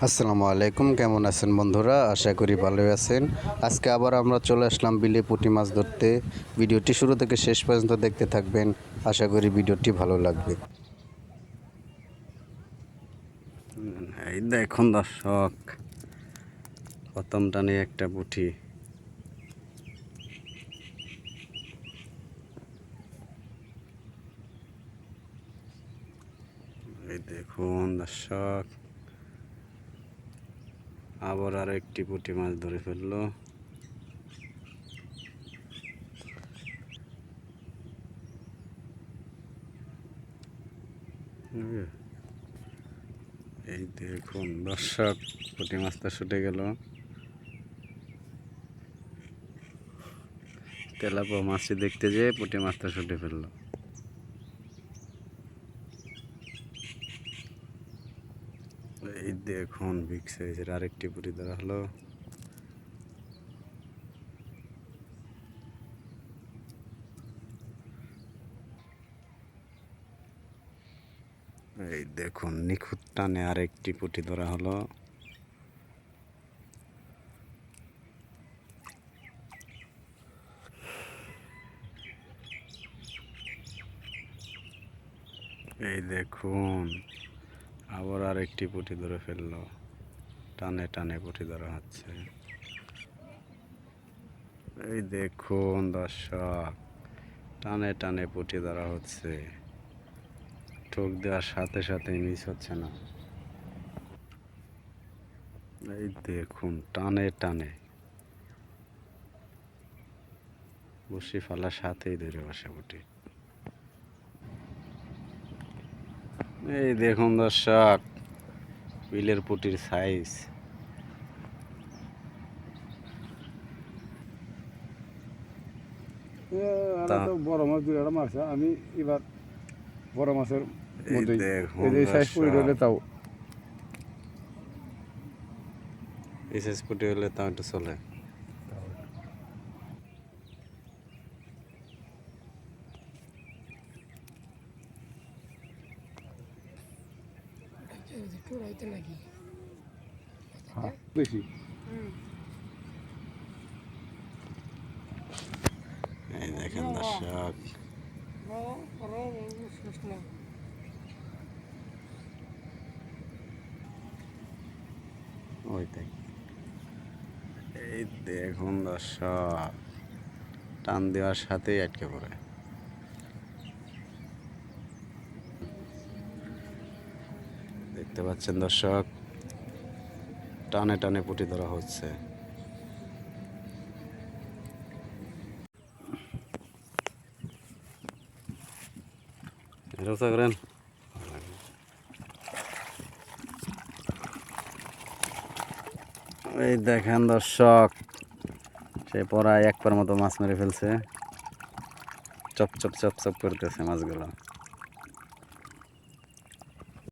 আসসালামু আলাইকুম, কেমন আছেন বন্ধুরা? আশা করি ভালোই আছেন। আজকে আবার আমরা চলে আসলাম বিলে পুঁটি মাছ ধরতে। ভিডিওটি শুরু থেকে শেষ পর্যন্ত দেখতে থাকবেন। আশা করি ভিডিওটি ভালো লাগবে। এই দেখুন দর্শক, প্রথম টানে একটা পুঁটি। এই দেখুন দর্শক, আবার আর একটি পুঁটি মাছ ধরে ফেললো। এই দেখুন দর্শক, পুঁটি মাছটা ছুটে গেল। তেলাপিয়া মাছটি দেখতে যেয়ে পুঁটি মাছটা ছুটে ফেললো। এই দেখুন বিগ সাইজের আরেকটি পুঁটি ধরা হলো। এই দেখুন নিখুঁত টানে আরেকটি পুঁটি ধরা হলো। এই দেখুন আবার আরেকটি পুঁটি ধরে ফেললো। টানে টানে পুঁটি ধরা হচ্ছে। এই দেখুন দর্শক, টানে টানে পুঁটি ধরা হচ্ছে। ঠোক দেওয়ার সাথে সাথে মিস হচ্ছে না। এই দেখুন টানে টানে বসি ফেলার সাথেই ধরে বসে পুঁটি। এই দেখুন দর্শক, বিলের পুঁটির সাইজ। বড় মাছ দুটা মারছে। আমি এবার বড় মাছের মধ্যে দেখুন সাইজ পড়ে রইলে তাও এই সাইজ পুঁটি হলে তাও একটু চলে। বেশি। এই দেখেন দর্শক, ওই দেখ, এই দেখুন দর্শক, টান দেওয়ার সাথেই আটকে পড়ে। দেখতে পাচ্ছেন দর্শক, টানে টানে পুঁটি ধরা হচ্ছে। করেন। এই দেখেন দর্শক, সে পড়ায় এক পার মতো মাছ মেরে ফেলছে। চপ চপ চপ চপ করতেছে মাছগুলো।